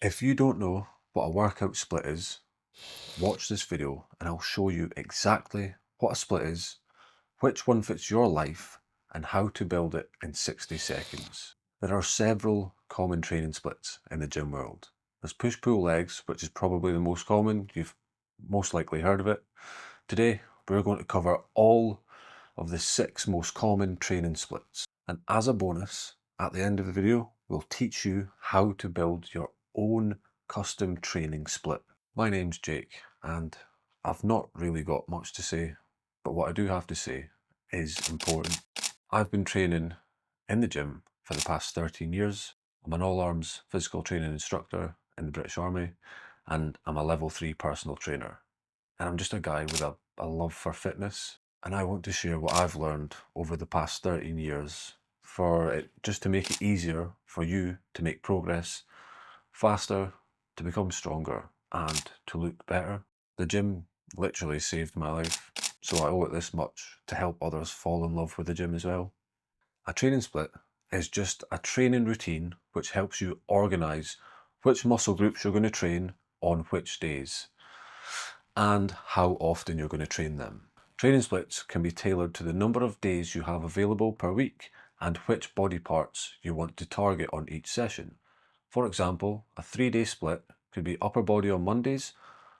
If you don't know what a workout split is, watch this video and I'll show you exactly what a split is, which one fits your life, and how to build it in 60 seconds. There are several common training splits in the gym world. There's push-pull legs, which is probably the most common. You've most likely heard of it. Today, we're going to cover all of the 6 most common training splits. And as a bonus, at the end of the video, we'll teach you how to build your own custom training split. My name's Jake, and I've not really got much to say, but what I do have to say is important. I've been training in the gym for the past 13 years. I'm an all-arms physical training instructor in the British Army, and I'm a level 3 personal trainer. And I'm just a guy with a love for fitness, and I want to share what I've learned over the past 13 years for it just to make it easier for you to make progress faster, to become stronger, and to look better. The gym literally saved my life, so I owe it this much to help others fall in love with the gym as well. A training split is just a training routine which helps you organise which muscle groups you're going to train on which days and how often you're going to train them. Training splits can be tailored to the number of days you have available per week and which body parts you want to target on each session. For example, a 3-day split could be upper body on Mondays,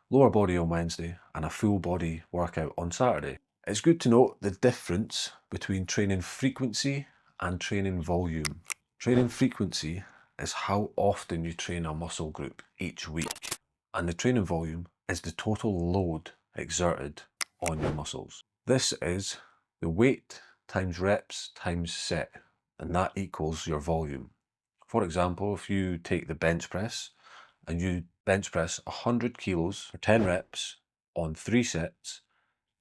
lower body on Wednesday, and a full body workout on Saturday. It's good to note the difference between training frequency and training volume. Training frequency is how often you train a muscle group each week, and the training volume is the total load exerted on your muscles. This is the weight times reps times set, and that equals your volume. For example, if you take the bench press and you bench press 100 kilos for 10 reps on 3 sets,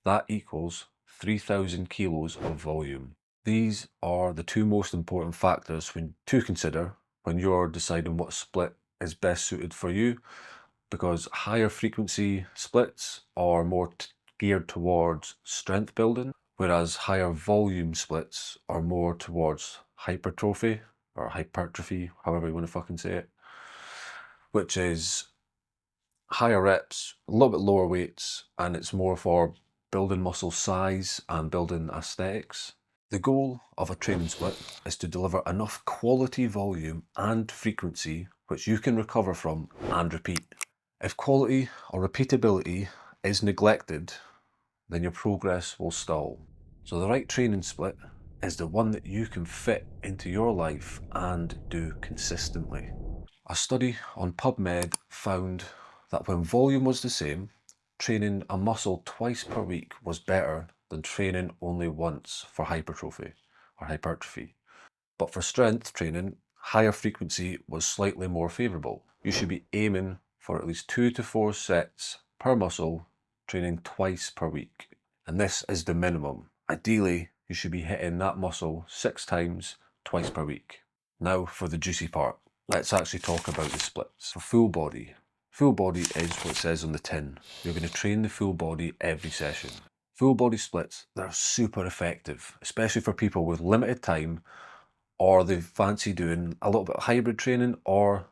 that equals 3,000 kilos of volume. These are the 2 most important factors to consider when you're deciding what split is best suited for you, because higher frequency splits are more geared towards strength building, whereas higher volume splits are more towards hypertrophy or hypertrophy, however you want to fucking say it, which is higher reps, a little bit lower weights, and it's more for building muscle size and building aesthetics. The goal of a training split is to deliver enough quality volume and frequency which you can recover from and repeat. If quality or repeatability is neglected, then your progress will stall. So the right training split is the one that you can fit into your life and do consistently. A study on PubMed found that when volume was the same, training a muscle twice per week was better than training only once for hypertrophy or hypertrophy. But for strength training, higher frequency was slightly more favourable. You should be aiming for at least 2 to 4 sets per muscle, training twice per week. And this is the minimum. Ideally, you should be hitting that muscle 6 times, twice per week. Now for the juicy part. Let's actually talk about the splits. For full body. Full body is what it says on the tin. You're going to train the full body every session. Full body splits, they're super effective, especially for people with limited time, or they fancy doing a little bit of hybrid training, or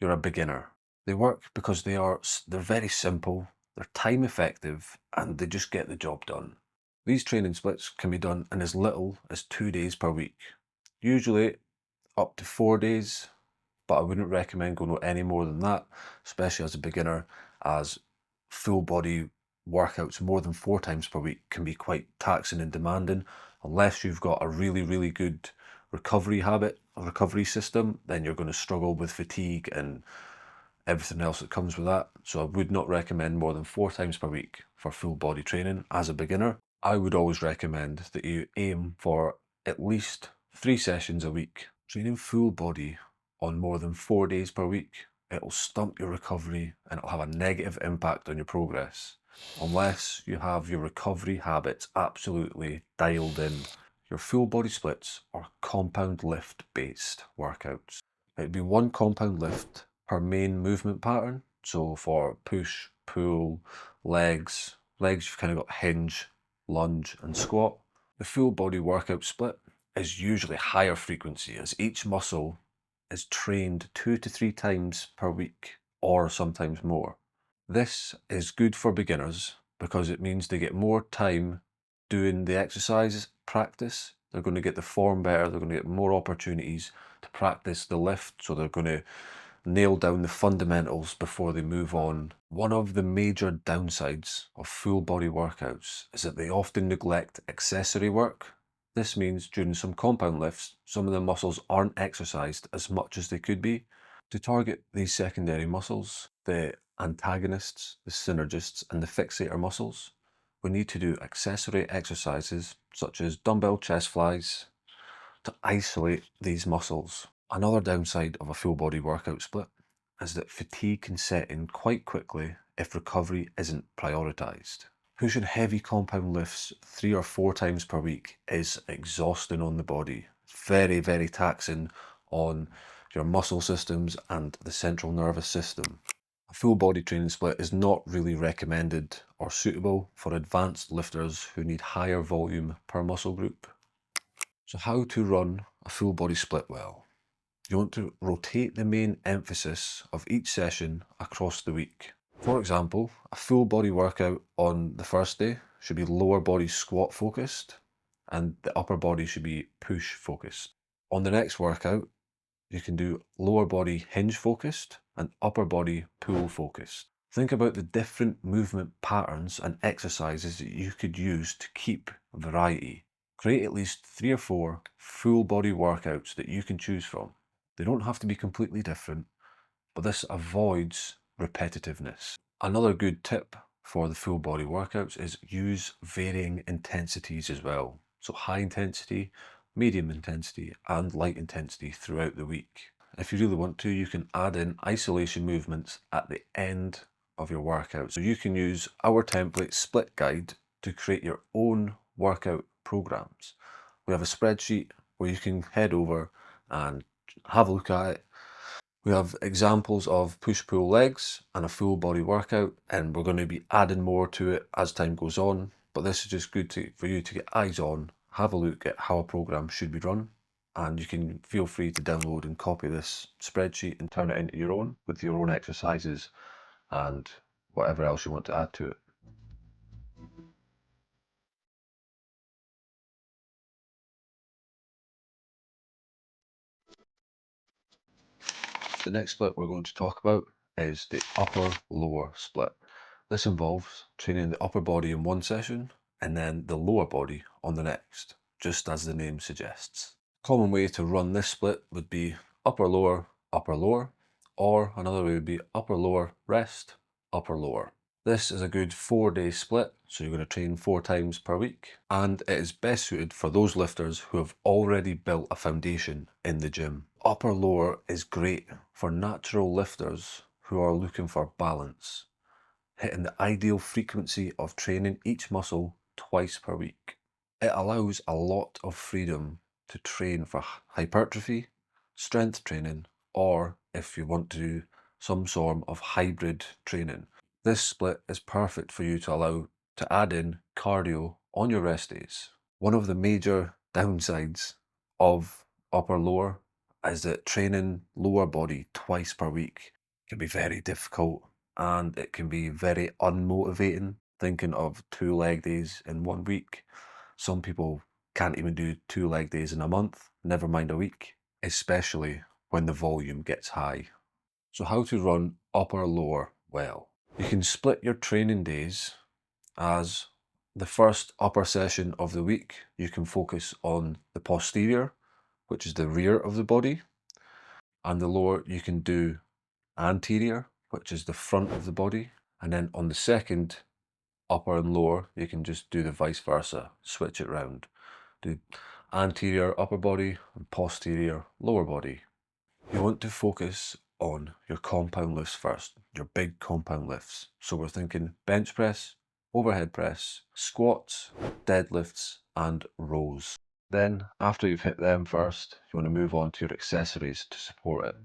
you're a beginner. They work because they're very simple, they're time effective, and they just get the job done. These training splits can be done in as little as 2 days per week, usually up to 4 days, but I wouldn't recommend going any more than that, especially as a beginner, as full body workouts more than 4 times per week can be quite taxing and demanding. Unless you've got a really, really good recovery habit, a recovery system, then you're going to struggle with fatigue and everything else that comes with that. So I would not recommend more than 4 times per week for full body training as a beginner. I would always recommend that you aim for at least 3 sessions a week. Training full body on more than 4 days per week, it'll stunt your recovery and it'll have a negative impact on your progress, unless you have your recovery habits absolutely dialed in. Your full body splits are compound lift based workouts. It'd be 1 compound lift per main movement pattern. So for push, pull, legs you've kind of got hinge, lunge and squat. The full body workout split is usually higher frequency, as each muscle is trained 2 to 3 times per week, or sometimes more. This is good for beginners because it means they get more time doing the exercise practice. They're going to get the form better, they're going to get more opportunities to practice the lift, so they're going to nail down the fundamentals before they move on. One of the major downsides of full body workouts is that they often neglect accessory work. This means during some compound lifts, some of the muscles aren't exercised as much as they could be. To target these secondary muscles, the antagonists, the synergists, and the fixator muscles, we need to do accessory exercises such as dumbbell chest flies to isolate these muscles. Another downside of a full body workout split is that fatigue can set in quite quickly if recovery isn't prioritised. Pushing heavy compound lifts 3 or 4 times per week is exhausting on the body. Very, very taxing on your muscle systems and the central nervous system. A full body training split is not really recommended or suitable for advanced lifters who need higher volume per muscle group. So how to run a full body split well? You want to rotate the main emphasis of each session across the week. For example, a full body workout on the first day should be lower body squat focused, and the upper body should be push focused. On the next workout, you can do lower body hinge focused and upper body pull focused. Think about the different movement patterns and exercises that you could use to keep variety. Create at least 3 or 4 full body workouts that you can choose from. They don't have to be completely different, but this avoids repetitiveness. Another good tip for the full body workouts is use varying intensities as well. So high intensity, medium intensity, and light intensity throughout the week. If you really want to, you can add in isolation movements at the end of your workout. So you can use our template split guide to create your own workout programs. We have a spreadsheet where you can head over and have a look at it. We have examples of push-pull legs and a full body workout, and we're going to be adding more to it as time goes on. But this is just good for you to get eyes on, have a look at how a program should be run, and you can feel free to download and copy this spreadsheet and turn it into your own with your own exercises and whatever else you want to add to it. The next split we're going to talk about is the upper-lower split. This involves training the upper body in one session and then the lower body on the next, just as the name suggests. A common way to run this split would be upper-lower, upper-lower, or another way would be upper-lower, rest, upper-lower. This is a good 4-day split, so you're going to train 4 times per week, and it is best suited for those lifters who have already built a foundation in the gym. Upper lower is great for natural lifters who are looking for balance, hitting the ideal frequency of training each muscle twice per week. It allows a lot of freedom to train for hypertrophy, strength training, or if you want to do some sort of hybrid training. This split is perfect for you to allow to add in cardio on your rest days. One of the major downsides of upper lower is that training lower body twice per week can be very difficult, and it can be very unmotivating thinking of 2 leg days in 1 week. Some people can't even do 2 leg days in a month, never mind a week, especially when the volume gets high. So how to run upper lower well? You can split your training days as the first upper session of the week, you can focus on the posterior, which is the rear of the body, and the lower you can do anterior, which is the front of the body. And then on the second upper and lower, you can just do the vice versa, switch it round. Do anterior upper body and posterior lower body. You want to focus on your compound lifts first, your big compound lifts. So we're thinking bench press, overhead press, squats, deadlifts, and rows. Then, after you've hit them first, you want to move on to your accessories to support it.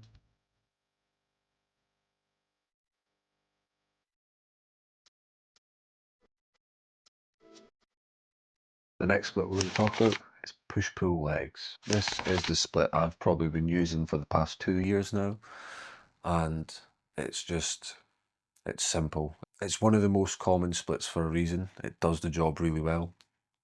The next split we're going to talk about is push-pull legs. This is the split I've probably been using for the past 2 years now, and it's simple. It's one of the most common splits for a reason. It does the job really well.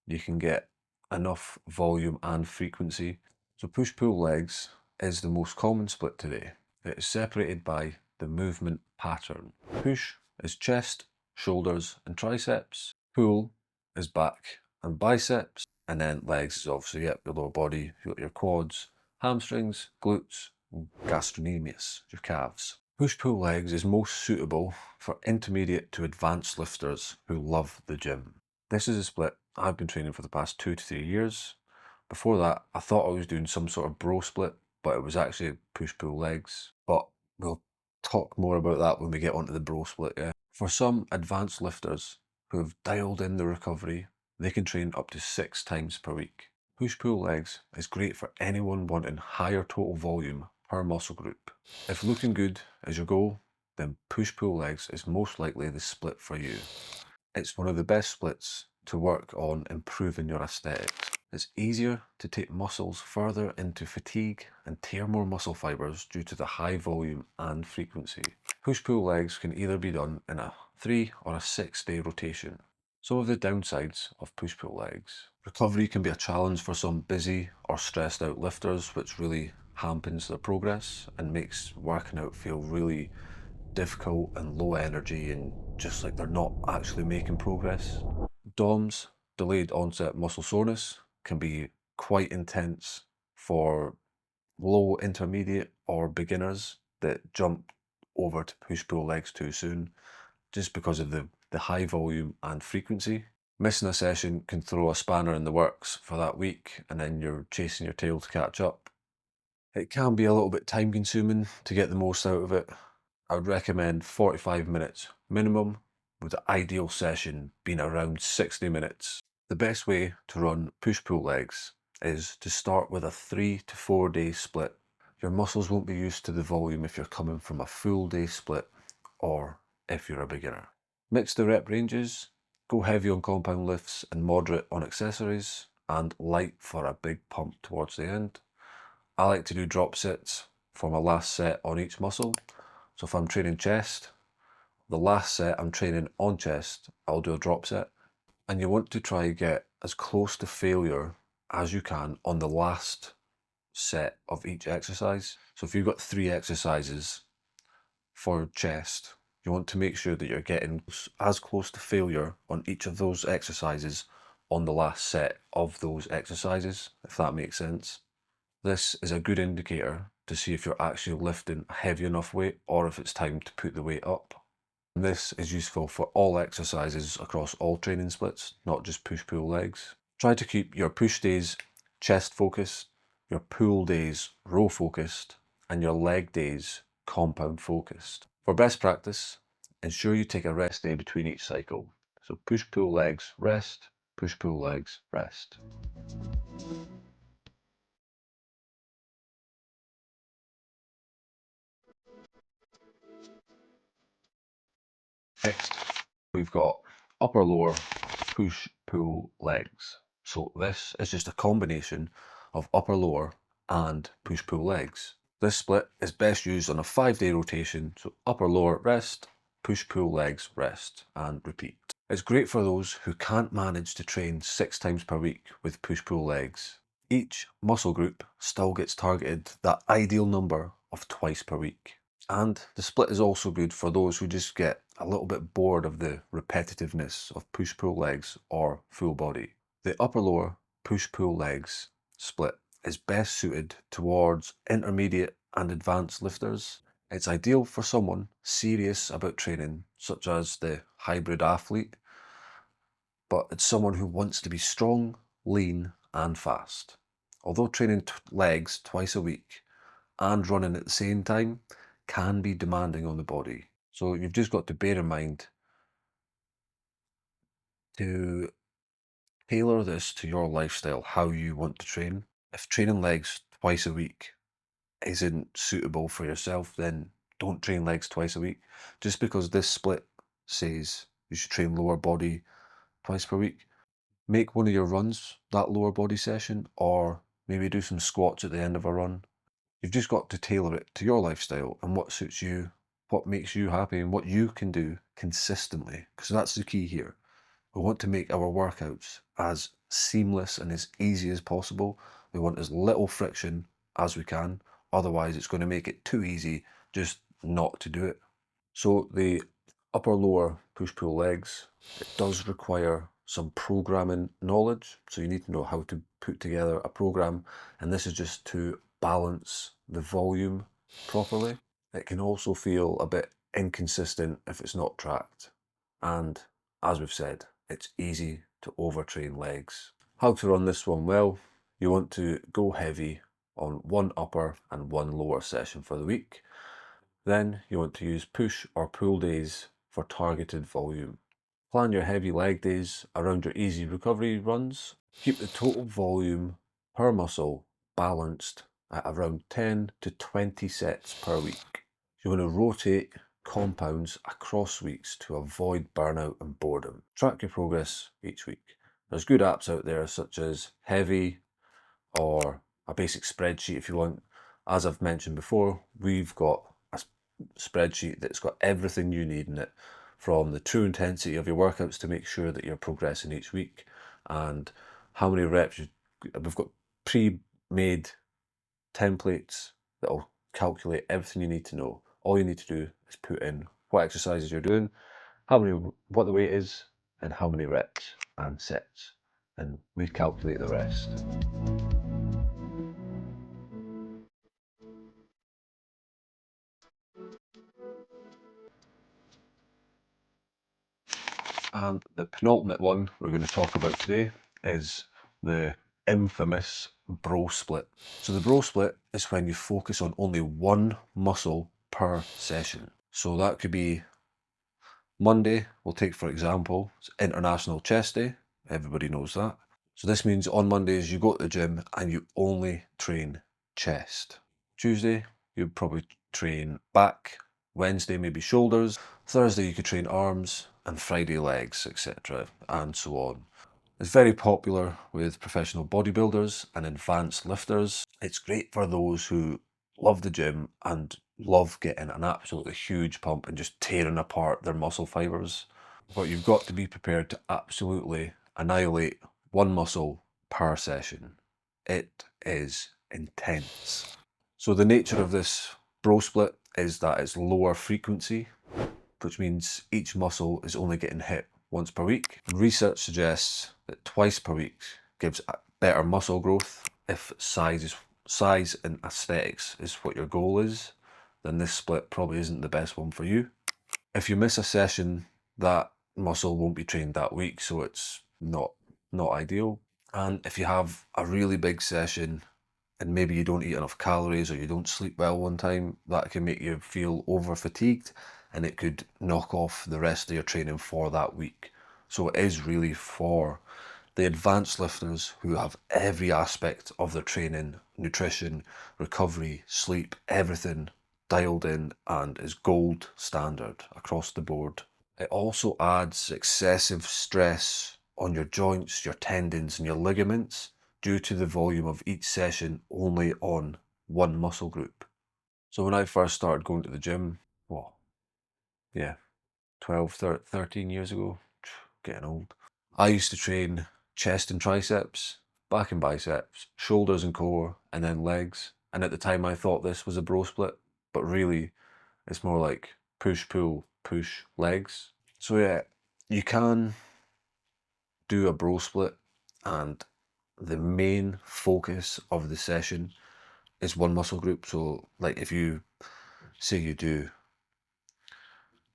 You can get enough volume and frequency. So push-pull legs is the most common split today. It is separated by the movement pattern. Push is chest, shoulders and triceps. Pull is back and biceps. And then legs is obviously, your lower body, you've got your quads, hamstrings, glutes, and gastrocnemius, your calves. Push-pull legs is most suitable for intermediate to advanced lifters who love the gym. This is a split I've been training for the past 2 to 3 years. Before that, I thought I was doing some sort of bro split, but it was actually push-pull legs. But we'll talk more about that when we get onto the bro split, yeah. For some advanced lifters who have dialed in the recovery, they can train up to 6 times per week. Push-pull legs is great for anyone wanting higher total volume per muscle group. If looking good is your goal, then push-pull legs is most likely the split for you. It's one of the best splits to work on improving your aesthetics. It's easier to take muscles further into fatigue and tear more muscle fibers due to the high volume and frequency. Push-pull legs can either be done in a 3 or a 6-day rotation. Some of the downsides of push-pull legs. Recovery can be a challenge for some busy or stressed out lifters, which really hampens their progress and makes working out feel really difficult and low energy and just like they're not actually making progress. DOMS, delayed onset muscle soreness, can be quite intense for low, intermediate or beginners that jump over to push-pull legs too soon just because of the high volume and frequency. Missing a session can throw a spanner in the works for that week and then you're chasing your tail to catch up. It can be a little bit time consuming to get the most out of it. I would recommend 45 minutes minimum, with the ideal session being around 60 minutes. The best way to run push-pull legs is to start with a 3 to 4 day split. Your muscles won't be used to the volume if you're coming from a full day split or if you're a beginner. Mix the rep ranges, go heavy on compound lifts and moderate on accessories, and light for a big pump towards the end. I like to do drop sets for my last set on each muscle. So if I'm training chest, the last set I'm training on chest, I'll do a drop set. And you want to try and get as close to failure as you can on the last set of each exercise. So if you've got 3 exercises for chest, you want to make sure that you're getting as close to failure on each of those exercises on the last set of those exercises, if that makes sense. This is a good indicator to see if you're actually lifting a heavy enough weight or if it's time to put the weight up. And this is useful for all exercises across all training splits, not just push-pull legs. Try to keep your push days chest focused, your pull days row focused, and your leg days compound focused. For best practice, ensure you take a rest day between each cycle. So push-pull legs, rest, push-pull legs, rest. Next, we've got upper lower push pull legs. So this is just a combination of upper lower and push pull legs. This split is best used on a 5-day rotation, so upper lower rest, push pull legs rest, and repeat. It's great for those who can't manage to train 6 times per week with push pull legs. Each muscle group still gets targeted that ideal number of twice per week. And the split is also good for those who just get a little bit bored of the repetitiveness of push-pull legs or full body. The upper-lower push-pull legs split is best suited towards intermediate and advanced lifters. It's ideal for someone serious about training, such as the hybrid athlete, but it's someone who wants to be strong, lean and fast. Although training legs twice a week and running at the same time can be demanding on the body. So you've just got to bear in mind to tailor this to your lifestyle, how you want to train. If training legs twice a week isn't suitable for yourself, then don't train legs twice a week. Just because this split says you should train lower body twice per week make one of your runs that lower body session, or maybe do some squats at the end of a run. You've just got to tailor it to your lifestyle and what suits you, what makes you happy, and what you can do consistently, because that's the key here. We want to make our workouts as seamless and as easy as possible. We want as little friction as we can. Otherwise, it's going to make it too easy just not to do it. So the upper lower push-pull legs, it does require some programming knowledge. So you need to know how to put together a program. And this is just to balance the volume properly. It can also feel a bit inconsistent if it's not tracked. And as we've said, it's easy to overtrain legs. How to run this one? Well, you want to go heavy on one upper and one lower session for the week. Then you want to use push or pull days for targeted volume. Plan your heavy leg days around your easy recovery runs. Keep the total volume per muscle balanced at around 10 to 20 sets per week. You want to rotate compounds across weeks to avoid burnout and boredom. Track your progress each week. There's good apps out there such as Heavy or a basic spreadsheet if you want. As I've mentioned before, we've got a spreadsheet that's got everything you need in it, from the true intensity of your workouts to make sure that you're progressing each week, and how many reps we've got pre-made templates that'll calculate everything you need to know. All you need to do is put in what exercises you're doing, what the weight is, and how many reps and sets, and we calculate the rest. And the penultimate one we're going to talk about today is the infamous bro split. So the bro split is when you focus on only one muscle per session. So that could be Monday, we'll take for example, it's International Chest Day. Everybody knows that. So this means on Mondays you go to the gym and you only train chest. Tuesday, you'd probably train back. Wednesday, maybe shoulders. Thursday, you could train arms, and Friday, legs, etc., and so on. It's very popular with professional bodybuilders and advanced lifters. It's great for those who love the gym and love getting an absolutely huge pump and just tearing apart their muscle fibers. But you've got to be prepared to absolutely annihilate one muscle per session. It is intense. So the nature of this bro split is that it's lower frequency, which means each muscle is only getting hit once per week. Research suggests that twice per week gives better muscle growth. If size and aesthetics is what your goal is, then this split probably isn't the best one for you. If you miss a session, that muscle won't be trained that week, so it's not ideal. And if you have a really big session and maybe you don't eat enough calories or you don't sleep well one time, that can make you feel over fatigued and it could knock off the rest of your training for that week. So it is really for the advanced lifters who have every aspect of their training, nutrition, recovery, sleep, everything dialed in and is gold standard across the board. It also adds excessive stress on your joints, your tendons and your ligaments due to the volume of each session only on one muscle group. So when I first started going to the gym, well, yeah, 12, 13 years ago, getting old, I used to train chest and triceps, back and biceps, shoulders and core, and then legs. And at the time I thought this was a bro split, but really it's more like push, pull, push, legs. So yeah, you can do a bro split and the main focus of the session is one muscle group. So like if you say you do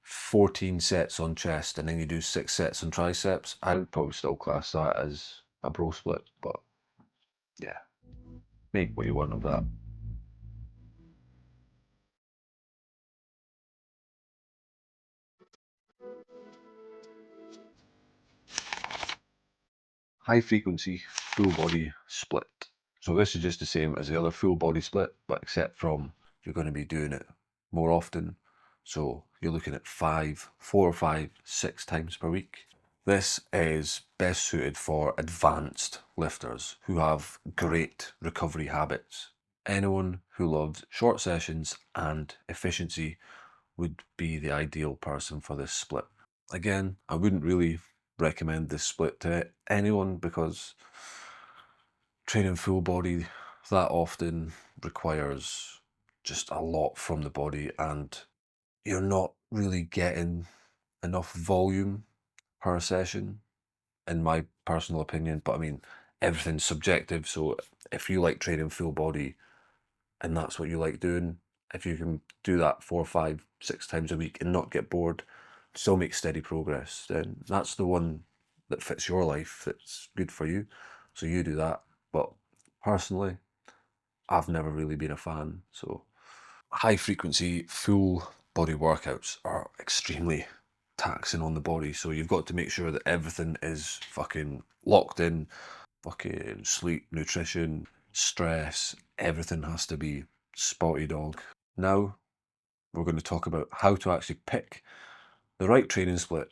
14 sets on chest and then you do 6 sets on triceps, I would probably still class that as a bro split, but yeah, make what you want of that. High frequency full body split. So this is just the same as the other full body split, but except from you're going to be doing it more often. So you're looking at 4 or 5, 6 times per week. This is best suited for advanced lifters who have great recovery habits. Anyone who loves short sessions and efficiency would be the ideal person for this split. Again, I wouldn't really recommend this split to anyone because training full body that often requires just a lot from the body, and you're not really getting enough volume per session, in my personal opinion. But I mean, everything's subjective. So if you like training full body and that's what you like doing, if you can do that 4, 5, 6 times a week and not get bored, still make steady progress, then that's the one that fits your life, that's good for you. So you do that. But personally, I've never really been a fan. So high frequency full body workouts are extremely taxing on the body. So you've got to make sure that everything is fucking locked in. Fucking sleep, nutrition, stress, everything has to be spotty dog. Now we're going to talk about how to actually pick the right training split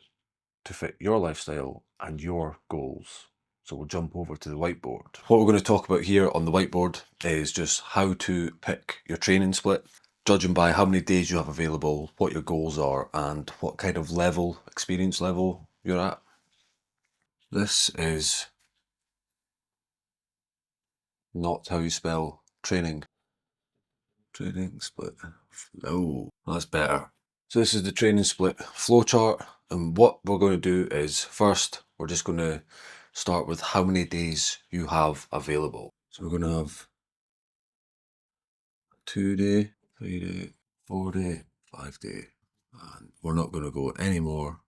to fit your lifestyle and your goals. So we'll jump over to the whiteboard. What we're going to talk about here on the whiteboard is just how to pick your training split, judging by how many days you have available, what your goals are, and what kind of level, experience level you're at. This is not how you spell training. Training split flow. That's better. So this is the training split flowchart, and what we're going to do is first we're just going to start with how many days you have available. So we're going to have 2 day, 3 day, 4 day, 5 day, and we're not going to go any more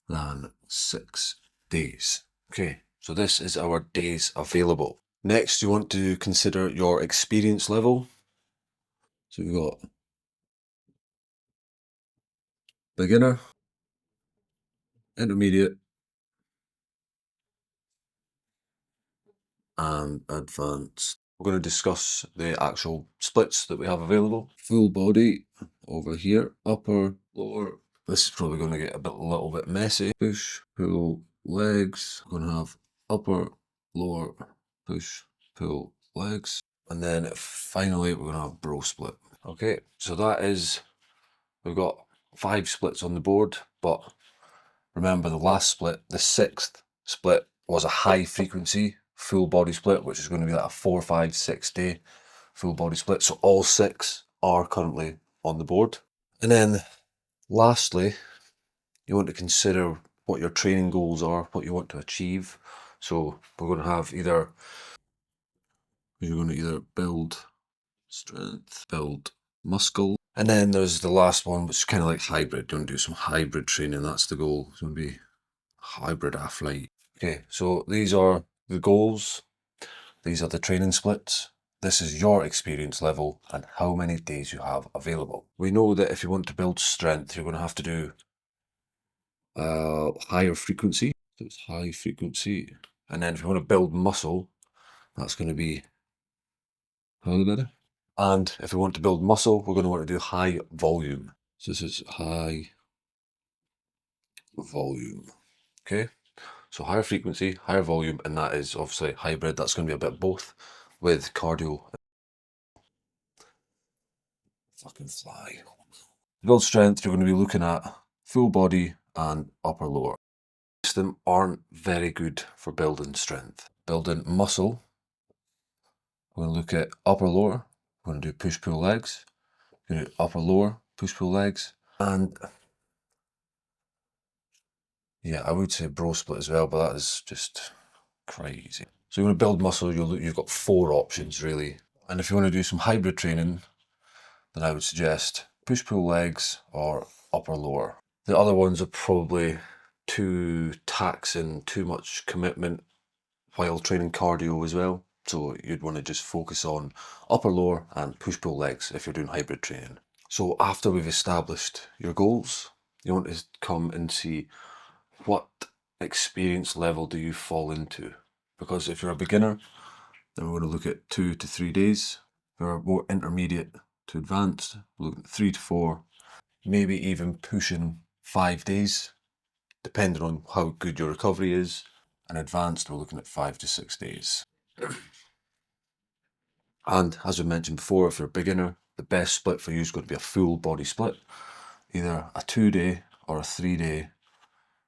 than 6 days. Okay, so this is our days available. Next, you want to consider your experience level. So we've got beginner, intermediate, and advanced. We're going to discuss the actual splits that we have available. Full body over here, upper, lower. This is probably going to get a little bit messy. Push, pull, legs. We're going to have upper, lower, push, pull, legs. And then finally, we're going to have bro split. Okay, so that is, we've got 5 splits on the board, but remember the last split, the 6th split, was a high frequency full body split, which is going to be like a 4, 5, 6 day full body split. So all 6 are currently on the board. And then lastly, you want to consider what your training goals are, what you want to achieve. So we're going to have you're going to either build strength, build muscle. And then there's the last one, which is kind of like hybrid. You want to do some hybrid training. That's the goal. It's going to be hybrid athlete. Okay, so these are the goals. These are the training splits. This is your experience level and how many days you have available. We know that if you want to build strength, you're going to have to do higher frequency. So it's high frequency. And then if you want to build muscle, that's going to be and if we want to build muscle, we're going to want to do high volume. So this is high volume. Okay. So higher frequency, higher volume, and that is obviously hybrid. That's going to be a bit of both with cardio. Fucking fly. To build strength, you're going to be looking at full body and upper lower. Most of them aren't very good for building strength. Building muscle, we're going to look at upper lower. We're going to do push pull legs. We're going to do upper lower, push pull legs, and yeah, I would say bro split as well, but that is just crazy. So you want to build muscle, you've got 4 options really. And if you want to do some hybrid training, then I would suggest push pull legs or upper lower. The other ones are probably too taxing, too much commitment while training cardio as well. So you'd want to just focus on upper lower and push pull legs if you're doing hybrid training. So after we've established your goals, you want to come and see what experience level do you fall into. Because if you're a beginner, then we're going to look at 2 to 3 days. If you're more intermediate to advanced, we're looking at 3 to 4, maybe even pushing 5 days. depending on how good your recovery is. And advanced, we're looking at 5 to 6 days. And as we mentioned before, if you're a beginner, the best split for you is going to be a full body split, either a 2-day or a 3-day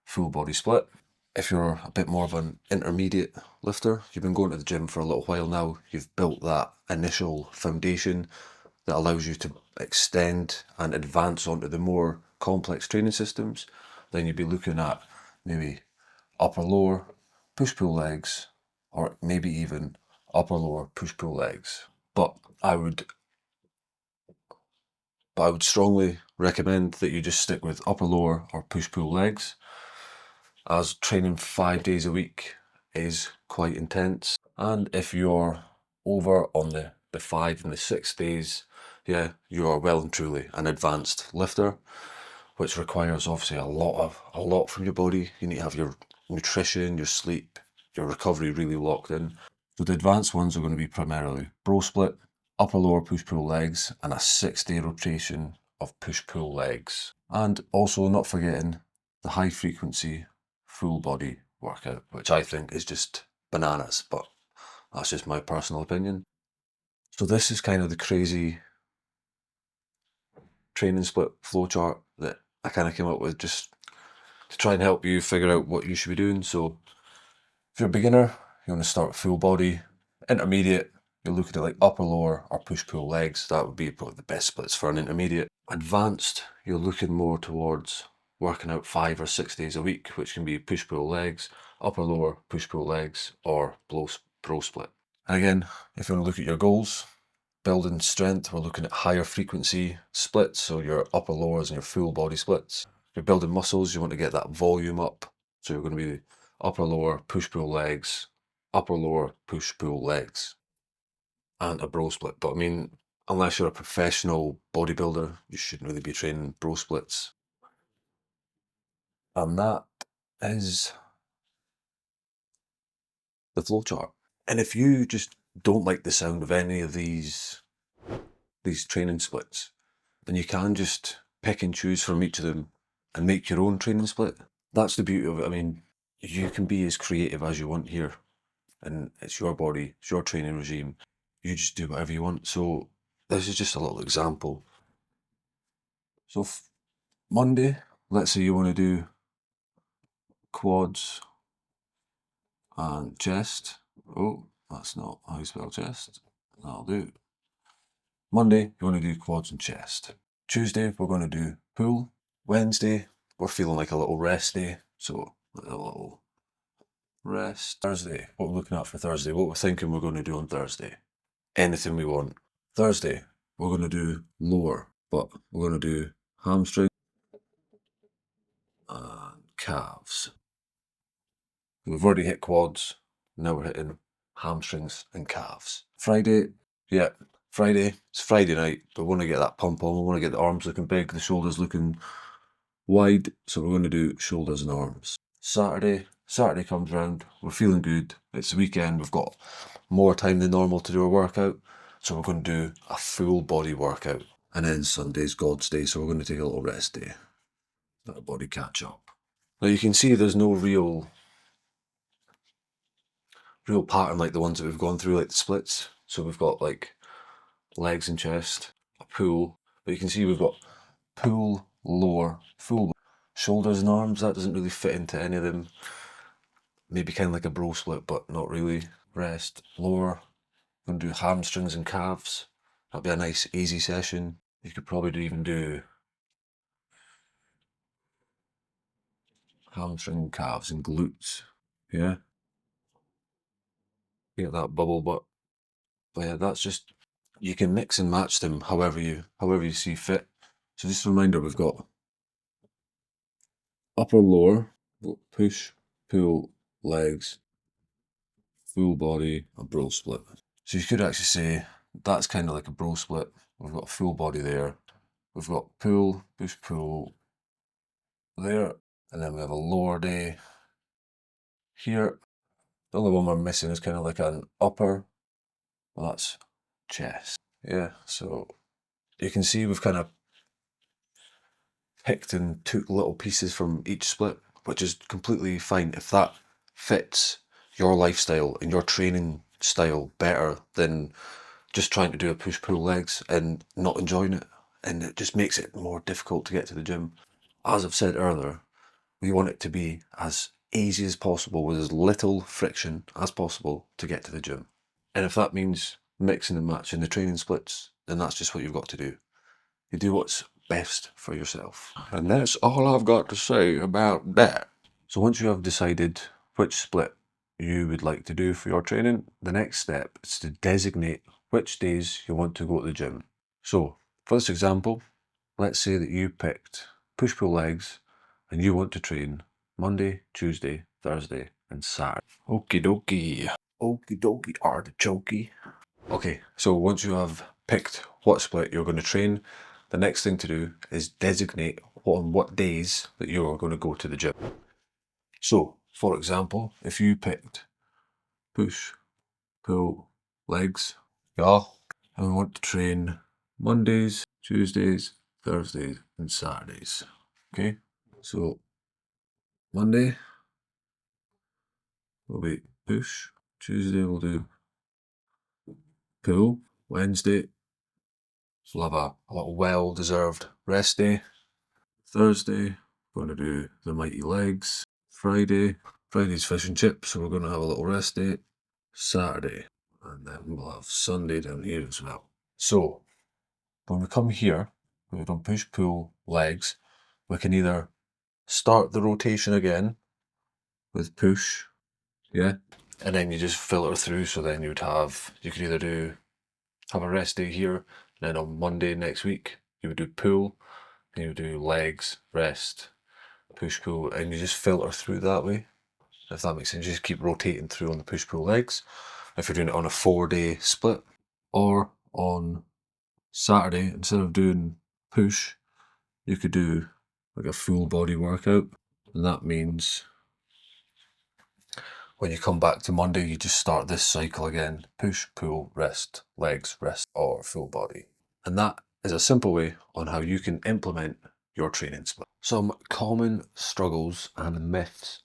full body split. If you're a bit more of an intermediate lifter, you've been going to the gym for a little while now, you've built that initial foundation that allows you to extend and advance onto the more complex training systems, then you'd be looking at maybe upper lower push-pull legs, or maybe even upper lower push-pull legs. But I would strongly recommend that you just stick with upper lower or push-pull legs, as training 5 days a week is quite intense. And if you're over on the 5 and the 6 days, yeah, you are well and truly an advanced lifter, which requires obviously a lot from your body. You need to have your nutrition, your sleep, your recovery really locked in. So the advanced ones are going to be primarily bro split, upper lower push-pull legs, and a 6-day rotation of push-pull legs. And also not forgetting the high frequency full body workout, which I think is just bananas, but that's just my personal opinion. So this is kind of the crazy training split flowchart that I kind of came up with just to try and help you figure out what you should be doing. So if you're a beginner, you want to start with full body. Intermediate, you're looking at like upper lower or push-pull legs. That would be probably the best splits for an intermediate. Advanced, you're looking more towards working out 5 or 6 days a week, which can be push-pull legs, upper lower push-pull legs, or bro split. And again, if you want to look at your goals, building strength, we're looking at higher frequency splits, so your upper lowers and your full body splits. If you're building muscles, you want to get that volume up, so you're going to be upper lower push-pull legs, upper lower push-pull legs, and a bro split. But I mean, unless you're a professional bodybuilder, you shouldn't really be training bro splits. And that is the flowchart. And if you just don't like the sound of any of these training splits, then you can just pick and choose from each of them and make your own training split. That's the beauty of it. I mean, you can be as creative as you want here, and it's your body, it's your training regime. You just do whatever you want. So this is just a little example. So Monday, let's say you want to do quads and chest. Oh, that's not how you spell chest. That'll do. Monday, you want to do quads and chest. Tuesday, we're going to do pull. Wednesday, we're feeling like a little rest day, so a little rest. Thursday, what we're looking at for Thursday, what we're thinking we're going to do on Thursday. Anything we want. Thursday, we're going to do lower, but we're going to do hamstring and calves. We've already hit quads, now we're hitting hamstrings and calves. Friday, yeah, Friday, it's Friday night, but we want to get that pump on, we want to get the arms looking big, the shoulders looking wide, so we're going to do shoulders and arms. Saturday comes round, we're feeling good, it's the weekend, we've got more time than normal to do a workout, so we're going to do a full body workout. And then Sunday's God's day, so we're going to take a little rest day, let our body catch up. Now you can see there's no real pattern like the ones that we've gone through, like the splits. So we've got like legs and chest, a pull, but you can see we've got pull, lower, full, shoulders and arms. That doesn't really fit into any of them. Maybe kind of like a bro split, but not really. Rest, lower. We're going to do hamstrings and calves. That'll be a nice easy session. You could probably even do hamstring, calves and glutes. Yeah. Get that bubble butt. But yeah, that's just, you can mix and match them however you see fit. So just a reminder, we've got upper lower, push, pull, legs, full body, a bro split. So you could actually say that's kind of like a bro split. We've got a full body there. We've got pull, push, pull there. And then we have a lower day here. The only one we're missing is kind of like an upper. Well, that's chest. Yeah, so you can see we've kind of picked and took little pieces from each split. which is completely fine if that fits your lifestyle and your training style better than just trying to do a push-pull legs and not enjoying it. And it just makes it more difficult to get to the gym. As I've said earlier, we want it to be as easy as possible with as little friction as possible to get to the gym. And if that means mixing and matching the training splits, then that's just what you've got to do. You do what's best for yourself. And that's all I've got to say about that. So once you have decided which split you would like to do for your training, the next step is to designate which days you want to go to the gym. So for this example, let's say that you picked push-pull legs and you want to train Monday, Tuesday, Thursday and Saturday. Okie dokie. Okie dokie artichokey. Okay, so once you have picked what split you're going to train, the next thing to do is designate on what days that you are going to go to the gym. So, for example, if you picked push, pull, legs, yeah, and we want to train Mondays, Tuesdays, Thursdays, and Saturdays. Okay, so Monday will be push, Tuesday we'll do pull, Wednesday we'll have a little well-deserved rest day. Thursday, we're going to do the mighty legs. Friday's fish and chips, so we're going to have a little rest day. Saturday, and then we'll have Sunday down here as well. So, when we come here, we've done push, pull, legs, we can either start the rotation again with push, yeah, and then you just filter through, so then you could either have a rest day here, and then on Monday next week, you would do pull, and you would do legs, rest, push, pull, and you just filter through that way, if that makes sense. You just keep rotating through on the push, pull, legs, if you're doing it on a 4-day split. Or on Saturday, instead of doing push, you could do like a full body workout, and that means when you come back to Monday, you just start this cycle again: push, pull, rest, legs, rest, or full body. And that is a simple way on how you can implement your training split. Some common struggles and myths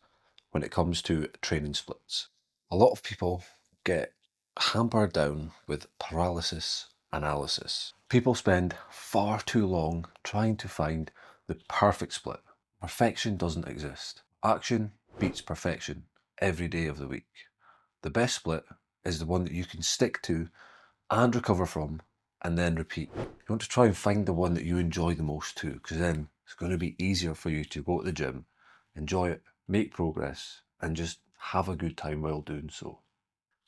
when it comes to training splits. A lot of people get hampered down with paralysis analysis. People spend far too long trying to find the perfect split. Perfection doesn't exist. Action beats perfection every day of the week. The best split is the one that you can stick to and recover from and then repeat. You want to try and find the one that you enjoy the most too, because then it's going to be easier for you to go to the gym, enjoy it, make progress, and just have a good time while doing so.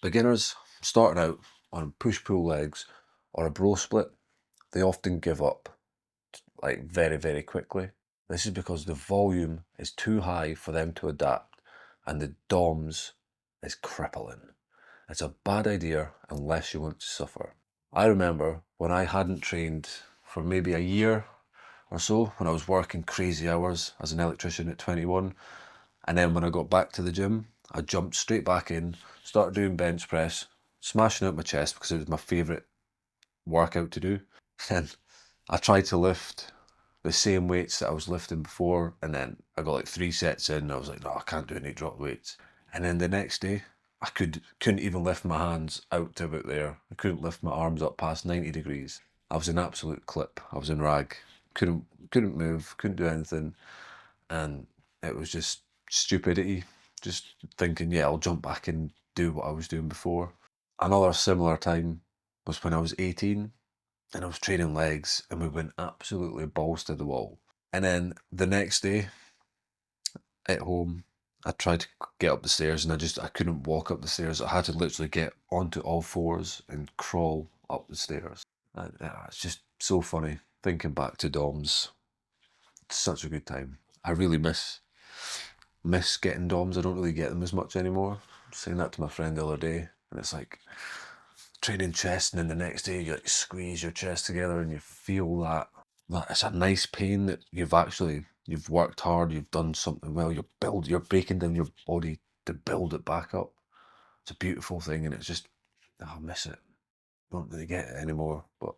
Beginners starting out on push-pull legs or a bro split, they often give up like very, very quickly. This is because the volume is too high for them to adapt and the DOMS is crippling. It's a bad idea unless you want to suffer. I remember when I hadn't trained for maybe a year or so, when I was working crazy hours as an electrician at 21, and then when I got back to the gym, I jumped straight back in, started doing bench press, smashing out my chest because it was my favourite workout to do. And I tried to lift the same weights that I was lifting before, and then I got like 3 sets in and I was like, no, I can't do any drop weights. And then the next day, I couldn't even lift my hands out to about there. I couldn't lift my arms up past 90 degrees. I was in absolute clip. I was in rag. Couldn't move, couldn't do anything. And it was just stupidity. Just thinking, yeah, I'll jump back and do what I was doing before. Another similar time was when I was 18 and I was training legs and we went absolutely balls to the wall. And then the next day at home, I tried to get up the stairs and I couldn't walk up the stairs. I had to literally get onto all fours and crawl up the stairs. And, it's just so funny thinking back to DOMS. It's such a good time. I really miss getting DOMS. I don't really get them as much anymore. I was saying that to my friend the other day, and it's like training chest, and then the next day you like squeeze your chest together and you feel that it's a nice pain that you've worked hard, you've done something well, you're breaking down your body to build it back up. It's a beautiful thing, and it's just, I miss it. Don't really get it anymore, but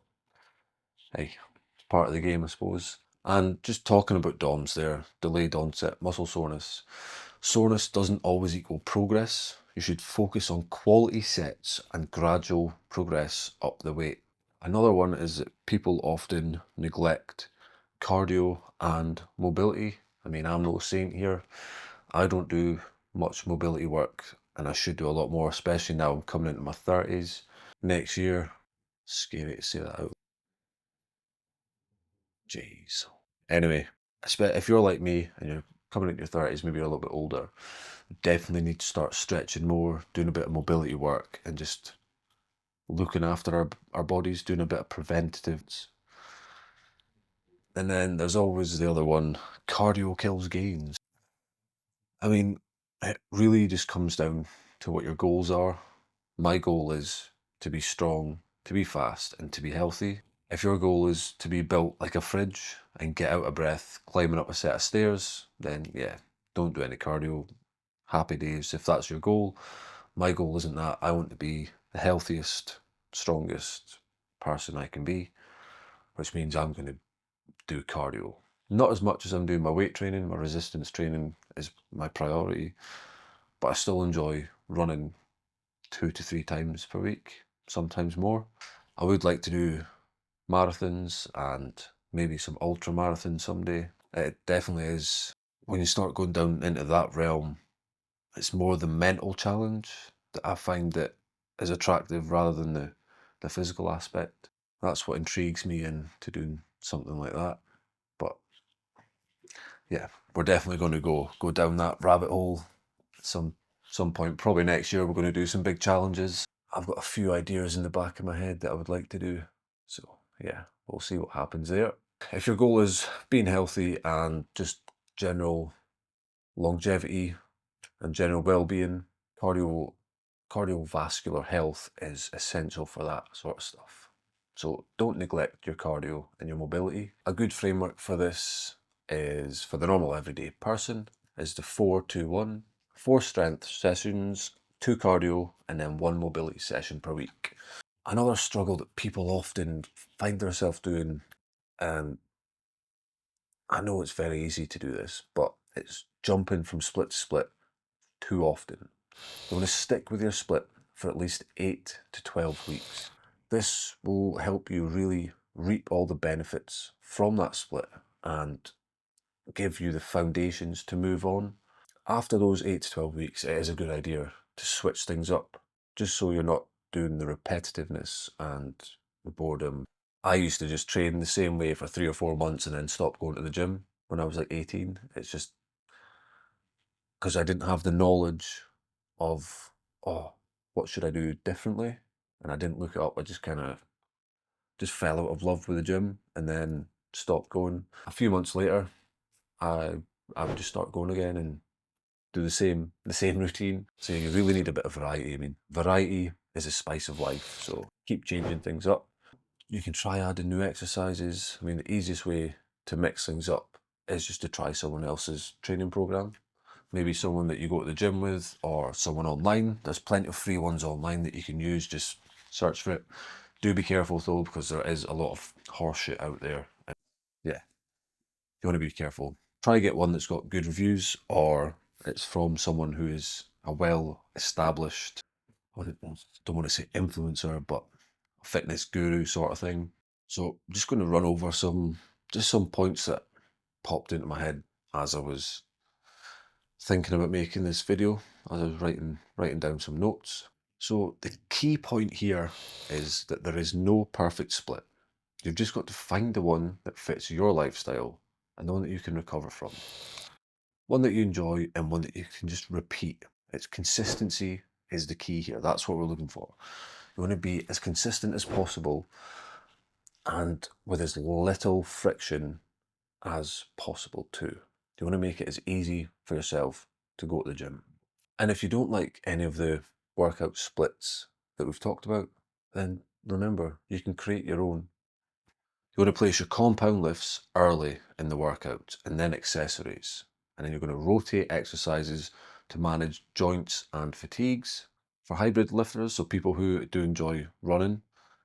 hey, it's part of the game, I suppose. And just talking about DOMS there, delayed onset muscle soreness. Soreness doesn't always equal progress. You should focus on quality sets and gradual progress up the weight. Another one is that people often neglect cardio and mobility. I mean, I'm no saint here. I don't do much mobility work and I should do a lot more, especially now I'm coming into my 30s next year. Scary to say that out. Jeez. Anyway, if you're like me and you're coming into your 30s, maybe you're a little bit older, you definitely need to start stretching more, doing a bit of mobility work, and just looking after our bodies, doing a bit of preventatives. And then there's always the other one, cardio kills gains. I mean, it really just comes down to what your goals are. My goal is to be strong, to be fast, and to be healthy. If your goal is to be built like a fridge and get out of breath climbing up a set of stairs, then yeah, don't do any cardio. Happy days if that's your goal. My goal isn't that. I want to be the healthiest, strongest person I can be, which means I'm going to do cardio. Not as much as I'm doing my weight training, my resistance training is my priority, but I still enjoy running 2 to 3 times per week, sometimes more. I would like to do marathons and maybe some ultra marathons someday. It definitely is, when you start going down into that realm, it's more the mental challenge that I find that is attractive rather than the physical aspect. That's what intrigues me into doing something like that. But yeah, we're definitely going to go down that rabbit hole at some point. Probably next year we're going to do some big challenges. I've got a few ideas in the back of my head that I would like to do. So yeah, we'll see what happens there. If your goal is being healthy and just general longevity and general well-being, cardiovascular health is essential for that sort of stuff. So don't neglect your cardio and your mobility. A good framework for this is, for the normal everyday person, is the 4-2-1. 4 strength sessions, 2 cardio, and then 1 mobility session per week. Another struggle that people often find themselves doing, and I know it's very easy to do this, but it's jumping from split to split too often. You want to stick with your split for at least 8 to 12 weeks. This will help you really reap all the benefits from that split and give you the foundations to move on. After those 8 to 12 weeks, it is a good idea to switch things up, just so you're not doing the repetitiveness and the boredom. I used to just train the same way for 3 or 4 months and then stop going to the gym when I was like 18. It's just because I didn't have the knowledge of, oh, what should I do differently? And I didn't look it up. I just kind of just fell out of love with the gym and then stopped going. A few months later, I I would just start going again and do the same routine. So you really need a bit of variety. I mean, variety is a spice of life. So keep changing things up. You can try adding new exercises. I mean, the easiest way to mix things up is just to try someone else's training program. Maybe someone that you go to the gym with or someone online. There's plenty of free ones online that you can use. Just search for it. Do be careful though, because there is a lot of horseshit out there. Yeah, you want to be careful. Try get one that's got good reviews or it's from someone who is a well-established, I don't want to say influencer, but a fitness guru sort of thing. So I'm just going to run over some points that popped into my head as I was thinking about making this video, as I was writing down some notes. So the key point here is that there is no perfect split. You've just got to find the one that fits your lifestyle and the one that you can recover from. One that you enjoy and one that you can just repeat. It's consistency is the key here. That's what we're looking for. You want to be as consistent as possible and with as little friction as possible too. You want to make it as easy for yourself to go to the gym. And if you don't like any of the workout splits that we've talked about, then remember, you can create your own. You want to place your compound lifts early in the workout and then accessories. And then you're going to rotate exercises to manage joints and fatigues. For hybrid lifters, so people who do enjoy running,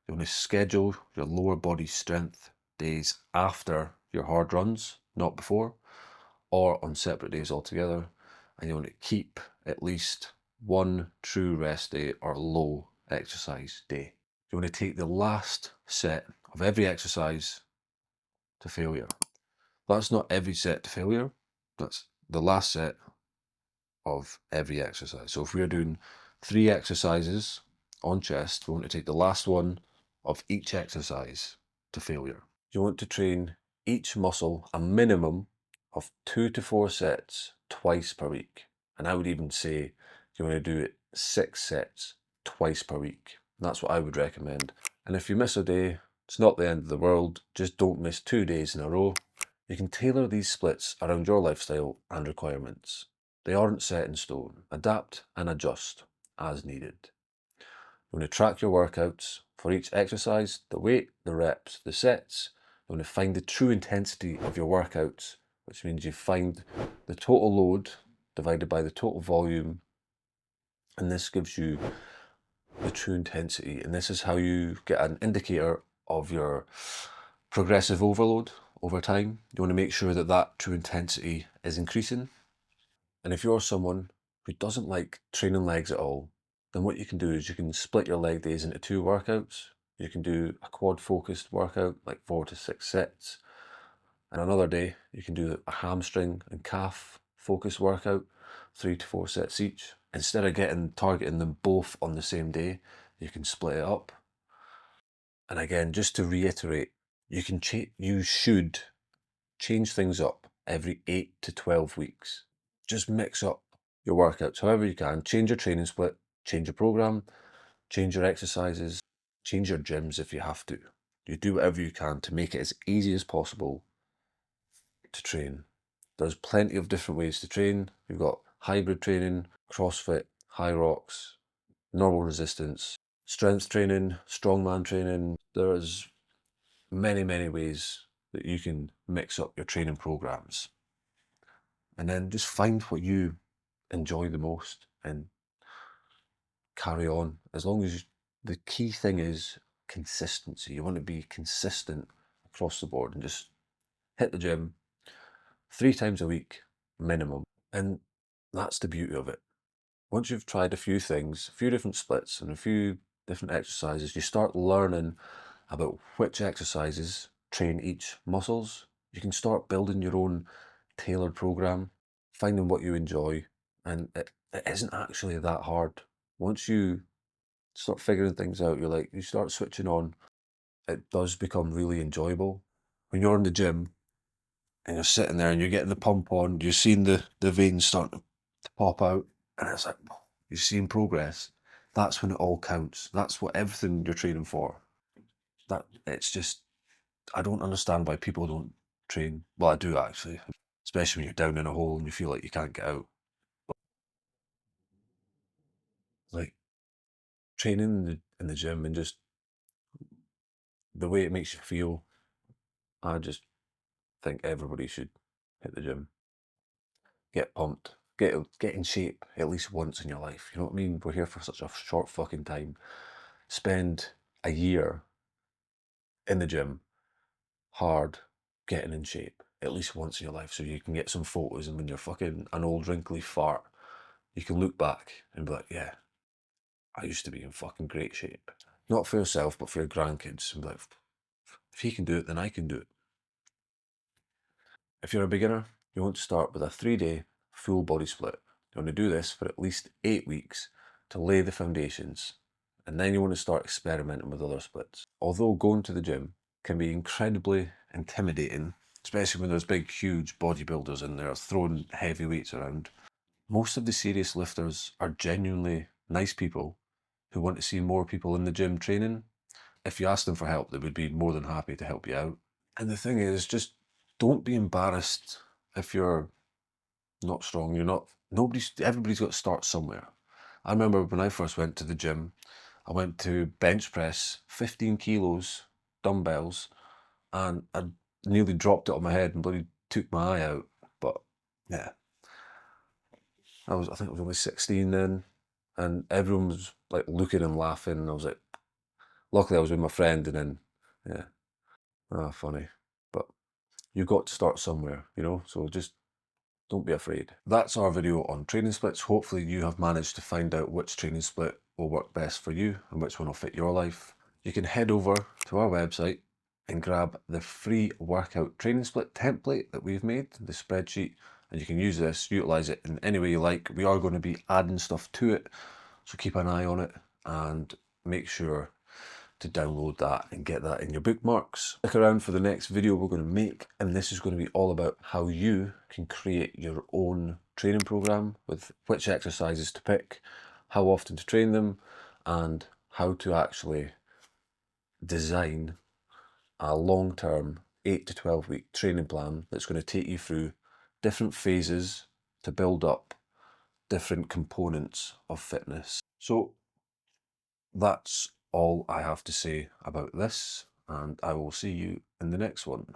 you want to schedule your lower body strength days after your hard runs, not before, or on separate days altogether. And you want to keep at least one true rest day or low exercise day. You want to take the last set of every exercise to failure. That's not every set to failure, that's the last set of every exercise. So if we're doing 3 exercises on chest, we want to take the last one of each exercise to failure. You want to train each muscle a minimum of 2 to 4 sets twice per week. And I would even say you want to do it 6 sets twice per week. That's what I would recommend. And if you miss a day, it's not the end of the world. Just don't miss 2 days in a row. You can tailor these splits around your lifestyle and requirements. They aren't set in stone. Adapt and adjust as needed. You want to track your workouts for each exercise, the weight, the reps, the sets. You want to find the true intensity of your workouts, which means you find the total load divided by the total volume, and this gives you the true intensity. And this is how you get an indicator of your progressive overload over time. You want to make sure that that true intensity is increasing. And if you're someone who doesn't like training legs at all, then what you can do is you can split your leg days into 2 workouts. You can do a quad focused workout, like 4 to 6 sets. And another day, you can do a hamstring and calf focused workout, 3 to 4 sets each. Instead of targeting them both on the same day, you can split it up. And again, just to reiterate, you should change things up every 8 to 12 weeks. Just mix up your workouts however you can. Change your training split, change your program, change your exercises, change your gyms if you have to. You do whatever you can to make it as easy as possible to train. There's plenty of different ways to train. You've got hybrid training, CrossFit, high rocks, normal resistance, strength training, strongman training. There's many ways that you can mix up your training programs. And then just find what you enjoy the most and carry on. As long as the key thing is consistency. You want to be consistent across the board and just hit the gym 3 times a week minimum. And that's the beauty of it. Once you've tried a few things, a few different splits and a few different exercises, you start learning about which exercises train each muscles. You can start building your own tailored program, finding what you enjoy, and it isn't actually that hard. Once you start figuring things out, you start switching on, it does become really enjoyable. When you're in the gym and you're sitting there and you're getting the pump on, you're seeing the veins starting to pop out, and it's like, you're seeing progress. That's when it all counts. That's what everything you're training for. That it's just, I don't understand why people don't train. Well, I do actually, especially when you're down in a hole and you feel like you can't get out. Like training in the gym and just the way it makes you feel, I just think everybody should hit the gym, get pumped, get in shape at least once in your life. You know what I mean? We're here for such a short fucking time. Spend a year in the gym, hard, getting in shape at least once in your life, so you can get some photos, and when you're fucking an old wrinkly fart, you can look back and be like, yeah, I used to be in fucking great shape. Not for yourself, but for your grandkids. And be like, if he can do it, then I can do it. If you're a beginner, you want to start with a 3-day full body split. You want to do this for at least 8 weeks to lay the foundations, and then you want to start experimenting with other splits. Although going to the gym can be incredibly intimidating, especially when there's big, huge bodybuilders in there throwing heavy weights around, most of the serious lifters are genuinely nice people who want to see more people in the gym training. If you ask them for help, they would be more than happy to help you out. And the thing is, just don't be embarrassed if you're not strong. Everybody's got to start somewhere. I remember when I first went to the gym, I went to bench press 15 kilos dumbbells, and I nearly dropped it on my head and bloody took my eye out. But yeah, I think I was only 16 then, and everyone was like looking and laughing. And I was like, luckily I was with my friend, and then yeah, funny. But you've got to start somewhere, you know, so just don't be afraid. That's our video on training splits. Hopefully you have managed to find out which training split will work best for you and which one will fit your life. You can head over to our website and grab the free workout training split template that we've made, the spreadsheet, and you can use this, utilize it in any way you like. We are going to be adding stuff to it, so keep an eye on it and make sure to download that and get that in your bookmarks. Stick around for the next video we're going to make, and this is going to be all about how you can create your own training program with which exercises to pick, how often to train them, and how to actually design a long-term 8 to 12 week training plan that's going to take you through different phases to build up different components of fitness. So that's all I have to say about this, and I will see you in the next one.